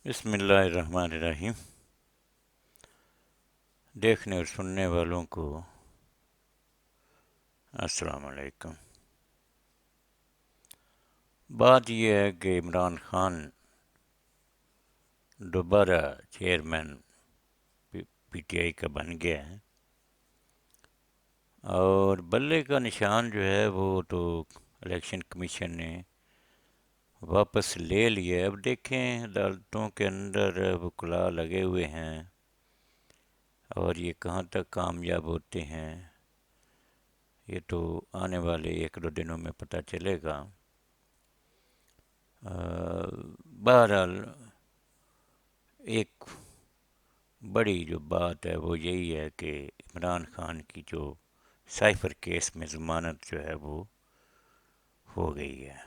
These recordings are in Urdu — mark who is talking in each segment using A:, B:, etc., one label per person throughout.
A: بسم اللہ الرحمن الرحیم۔ دیکھنے اور سننے والوں کو السلام علیکم۔ بات یہ ہے کہ عمران خان دوبارہ چیئرمین پی ٹی آئی کا بن گیا ہے، اور بلے کا نشان جو ہے وہ تو الیکشن کمیشن نے واپس لے لیا ہے۔ اب دیکھیں عدالتوں کے اندر وکلاء لگے ہوئے ہیں اور یہ کہاں تک کامیاب ہوتے ہیں یہ تو آنے والے ایک دو دنوں میں پتہ چلے گا۔ بہرحال ایک بڑی جو بات ہے وہ یہی ہے کہ عمران خان کی جو سائفر کیس میں ضمانت جو ہے وہ ہو گئی ہے۔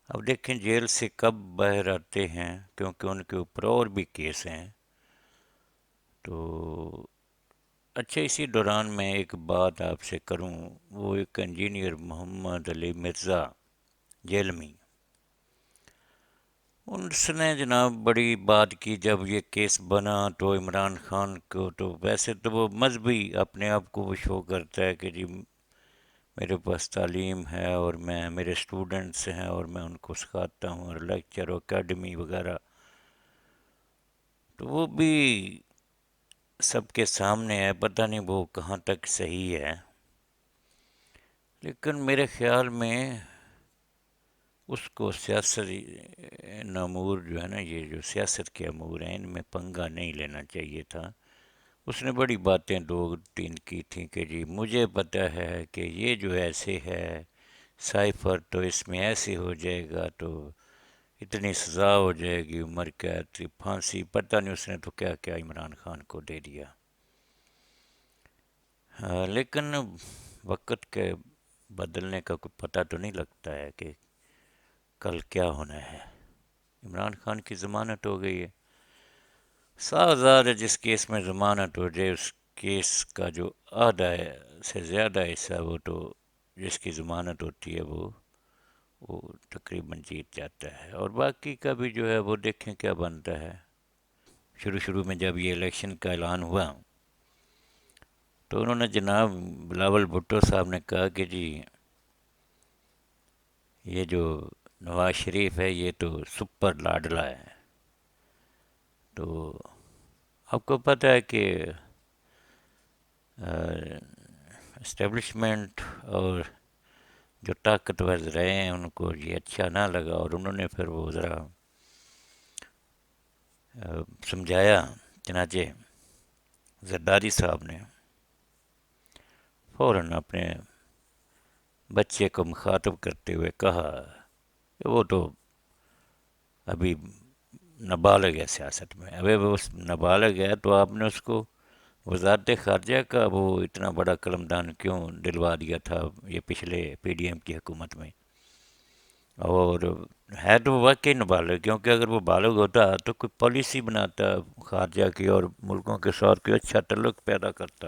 A: اب دیکھیں جیل سے کب باہر آتے ہیں، کیونکہ ان کے اوپر اور بھی کیس ہیں۔ تو اچھا، اسی دوران میں ایک بات آپ سے کروں، وہ ایک انجینئر محمد علی مرزا جیلمی، اس نے جناب بڑی بات کی جب یہ کیس بنا تو عمران خان کو تو ویسے تو وہ مذہبی اپنے آپ کو وہ شو کرتا ہے کہ جی میرے پاس تعلیم ہے اور میرے اسٹوڈنٹس ہیں اور میں ان کو سکھاتا ہوں اور لیکچر اکیڈمی وغیرہ، تو وہ بھی سب کے سامنے ہے، پتہ نہیں وہ کہاں تک صحیح ہے۔ لیکن میرے خیال میں اس کو سیاسی امور جو ہے نا، یہ جو سیاست کے امور ہیں ان میں پنگا نہیں لینا چاہیے تھا۔ اس نے بڑی باتیں دو تین کی تھیں کہ جی مجھے پتہ ہے کہ یہ جو ایسے ہے سائفر تو اس میں ایسے ہو جائے گا تو اتنی سزا ہو جائے گی، عمر قید، پھانسی، پتہ نہیں اس نے تو کیا کیا عمران خان کو دے دیا۔ لیکن وقت کے بدلنے کا کوئی پتہ تو نہیں لگتا ہے کہ کل کیا ہونا ہے۔ عمران خان کی ضمانت ہو گئی ہے، 7,000 ہے جس کیس میں ضمانت ہو جائے اس کیس کا جو آدھا ہے سے زیادہ حصہ وہ تو جس کی ضمانت ہوتی ہے وہ تقریباً جیت جاتا ہے، اور باقی کا بھی جو ہے وہ دیکھیں کیا بنتا ہے۔ شروع میں جب یہ الیکشن کا اعلان ہوا تو انہوں نے جناب بلاول بھٹو صاحب نے کہا کہ جی یہ جو نواز شریف ہے یہ تو سپر لاڈلا ہے۔ تو آپ کو پتہ ہے کہ اسٹیبلشمنٹ اور جو طاقتور رہے ہیں ان کو یہ اچھا نہ لگا، اور انہوں نے پھر وہ ذرا سمجھایا۔ چنانچہ زرداری صاحب نے فوراً اپنے بچے کو مخاطب کرتے ہوئے کہا کہ وہ تو ابھی نابالغ ہے سیاست میں، ابھی وہ نابالغ ہے تو آپ نے اس کو وزارت خارجہ کا وہ اتنا بڑا قلمدان کیوں دلوا دیا تھا یہ پچھلے پی ڈی ایم کی حکومت میں؟ اور ہے تو وہ واقعی نابالغ، کیونکہ اگر وہ بالغ ہوتا تو کوئی پالیسی بناتا خارجہ کی اور ملکوں کے ساتھ کوئی اچھا تعلق پیدا کرتا،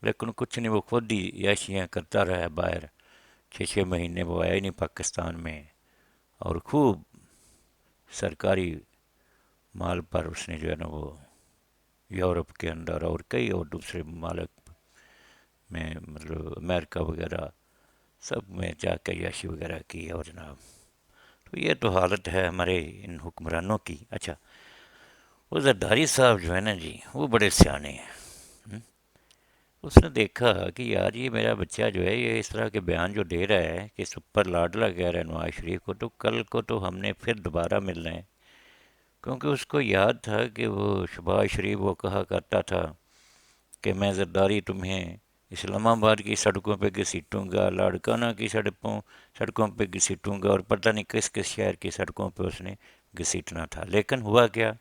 A: لیکن کچھ نہیں، وہ خود ہی عیاشیاں کرتا رہا ہے باہر۔ 6 مہینے وہ آیا ہی نہیں پاکستان میں، اور خوب سرکاری مال پر اس نے جو ہے نا وہ یورپ کے اندر اور کئی اور دوسرے ممالک میں، مطلب امریکہ وغیرہ سب میں جا کے عیاشی وغیرہ کی، اور جناب تو یہ تو حالت ہے ہمارے ان حکمرانوں کی۔ اچھا، وہ زرداری صاحب جو ہے نا جی وہ بڑے سیانے ہیں۔ اس نے دیکھا کہ یار یہ میرا بچہ جو ہے یہ اس طرح کے بیان جو دے رہا ہے کہ سپر لاڈلا کہہ رہا ہے نواز شریف کو، تو کل کو تو ہم نے پھر دوبارہ ملنا ہے، کیونکہ اس کو یاد تھا کہ وہ شہباز شریف وہ کہا کرتا تھا کہ میں زرداری تمہیں اسلام آباد کی سڑکوں پہ گھسیٹوں گا، لاڑکانہ کی سڑکوں پہ گھسیٹوں گا، اور پتہ نہیں کس کس شہر کی سڑکوں پہ اس نے گھسیٹنا تھا۔ لیکن ہوا کیا،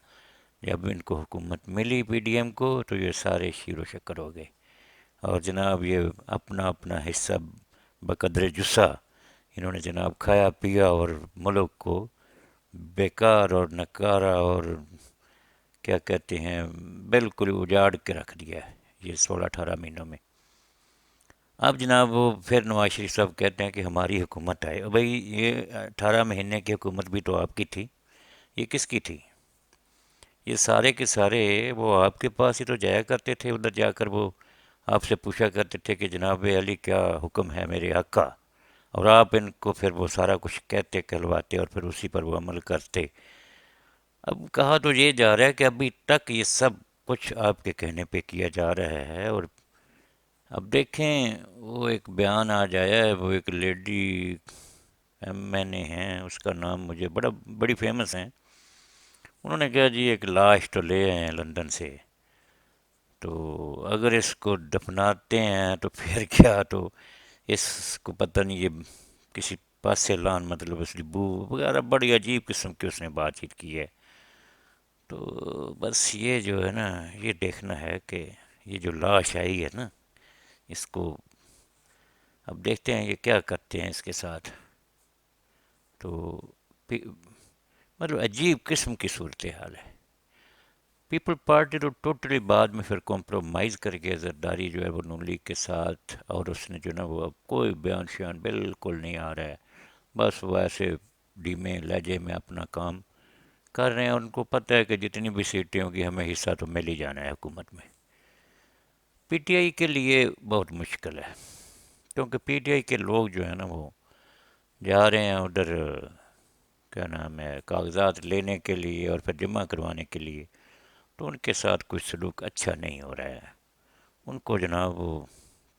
A: جب ان کو حکومت ملی پی ڈی ایم کو تو یہ سارے شیر و شکر ہو گئے، اور جناب یہ اپنا اپنا حصہ بقدر جسہ انہوں نے جناب کھایا پیا، اور ملک کو بیکار اور نکارا اور کیا کہتے ہیں بالکل اجاڑ کے رکھ دیا ہے یہ 16-18 مہینوں میں۔ اب جناب وہ پھر نواز شریف صاحب کہتے ہیں کہ ہماری حکومت آئے، بھائی یہ 18 مہینے کی حکومت بھی تو آپ کی تھی، یہ کس کی تھی؟ یہ سارے کے سارے وہ آپ کے پاس ہی تو جایا کرتے تھے، ادھر جا کر وہ آپ سے پوچھا کرتے تھے کہ جناب علی کیا حکم ہے میرے حق کا، اور آپ ان کو پھر وہ سارا کچھ کہتے کہلواتے اور پھر اسی پر وہ عمل کرتے۔ اب کہا تو یہ جا رہا ہے کہ ابھی تک یہ سب کچھ آپ کے کہنے پہ کیا جا رہا ہے، اور اب دیکھیں وہ ایک بیان آ جایا ہے، وہ ایک لیڈی ایم این اے ہیں، اس کا نام مجھے بڑی فیمس ہیں، انہوں نے کہا جی ایک لاش تو لے آئے ہیں لندن سے، تو اگر اس کو دفناتے ہیں تو پھر کیا، تو اس کو پتہ نہیں یہ کسی پاس سے لان مطلب اس کی بو وغیرہ بڑی عجیب قسم کی اس نے بات چیت کی ہے۔ تو بس یہ جو ہے نا، یہ دیکھنا ہے کہ یہ جو لاش آئی ہے نا، اس کو اب دیکھتے ہیں یہ کیا کرتے ہیں اس کے ساتھ۔ تو مطلب عجیب قسم کی صورتحال ہے۔ پیپل پارٹی تو ٹوٹلی بعد میں پھر کمپرومائز کر کے زرداری جو ہے وہ نون لیگ کے ساتھ، اور اس نے جو نا وہ اب کوئی بیان شیان بالکل نہیں آ رہا ہے، بس وہ ایسے دھیمے لہجے میں اپنا کام کر رہے ہیں، ان کو پتہ ہے کہ جتنی بھی سیٹیں ہوگی ہمیں حصہ تو مل ہی جانا ہے حکومت میں۔ پی ٹی آئی کے لیے بہت مشکل ہے، کیونکہ پی ٹی آئی کے لوگ جو ہیں نا وہ جا رہے ہیں ادھر کیا نام ہے کاغذات لینے کے لیے اور پھر جمع کروانے کے لیے، تو ان کے ساتھ کوئی سلوک اچھا نہیں ہو رہا ہے۔ ان کو جناب وہ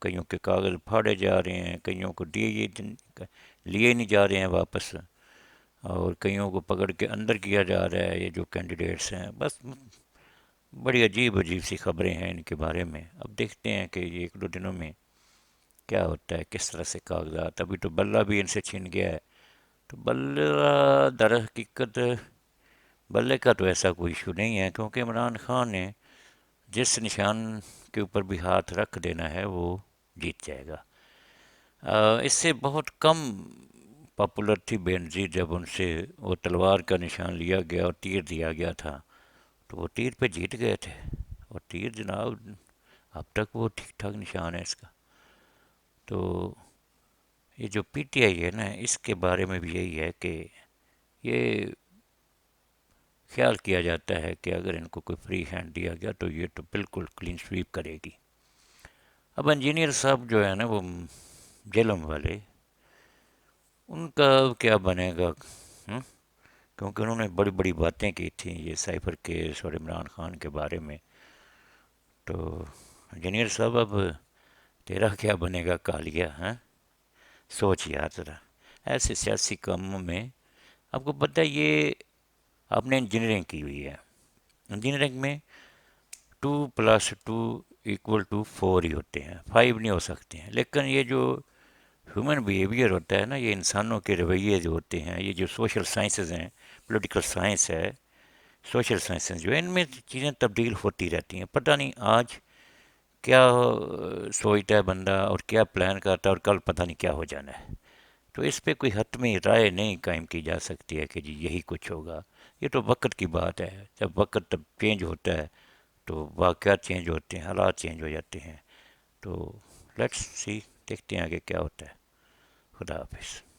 A: کئیوں کے کاغذ پھاڑے جا رہے ہیں، کئیوں کو لیے نہیں جا رہے ہیں واپس، اور کئیوں کو پکڑ کے اندر کیا جا رہا ہے۔ یہ جو کینڈیڈیٹس ہیں بس بڑی عجیب عجیب سی خبریں ہیں ان کے بارے میں، اب دیکھتے ہیں کہ یہ ایک دو دنوں میں کیا ہوتا ہے، کس طرح سے کاغذات۔ ابھی تو بلہ بھی ان سے چھن گیا ہے، تو بلہ در حقیقت بلے کا تو ایسا کوئی ایشو نہیں ہے، کیونکہ عمران خان نے جس نشان کے اوپر بھی ہاتھ رکھ دینا ہے وہ جیت جائے گا۔ اس سے بہت کم پاپولر تھی بے نظیر جب ان سے وہ تلوار کا نشان لیا گیا اور تیر دیا گیا تھا، تو وہ تیر پہ جیت گئے تھے، اور تیر جناب اب تک وہ ٹھیک ٹھاک نشان ہے اس کا۔ تو یہ جو پی ٹی آئی ہے نا، اس کے بارے میں بھی یہی ہے کہ یہ خیال کیا جاتا ہے کہ اگر ان کو کوئی فری ہینڈ دیا گیا تو یہ تو بالکل کلین سویپ کرے گی۔ اب انجینئر صاحب جو ہے نا وہ جیلم والے، ان کا کیا بنے گا؟ کیونکہ انہوں نے بڑی بڑی باتیں کی تھیں یہ سائفر کیس اور عمران خان کے بارے میں، تو انجینئر صاحب اب تیرا کیا بنے گا کالیا؟ سوچ یار ذرا، ایسے سیاسی کاموں میں آپ کو پتہ ہے یہ آپ نے انجینئرنگ کی ہوئی ہے، انجینئرنگ میں 2+2=4 ہی ہوتے ہیں، 5 نہیں ہو سکتے ہیں، لیکن یہ جو ہیومن بیہیویئر ہوتا ہے نا، یہ انسانوں کے رویے جو ہوتے ہیں، یہ جو سوشل سائنسز ہیں، پولیٹیکل سائنس ہے، سوشل سائنسز جو ہے، ان میں چیزیں تبدیل ہوتی رہتی ہیں، پتہ نہیں آج کیا سوچتا ہے بندہ اور کیا پلان کرتا ہے، اور کل پتہ نہیں کیا ہو جانا ہے۔ تو اس پہ کوئی حتمی رائے نہیں قائم کی جا سکتی ہے کہ جی یہی کچھ ہوگا، یہ تو وقت کی بات ہے، جب وقت تب چینج ہوتا ہے تو واقعات چینج ہوتے ہیں، حالات چینج ہو جاتے ہیں۔ تو لیٹس سی، دیکھتے ہیں آگے کیا ہوتا ہے۔ خدا حافظ۔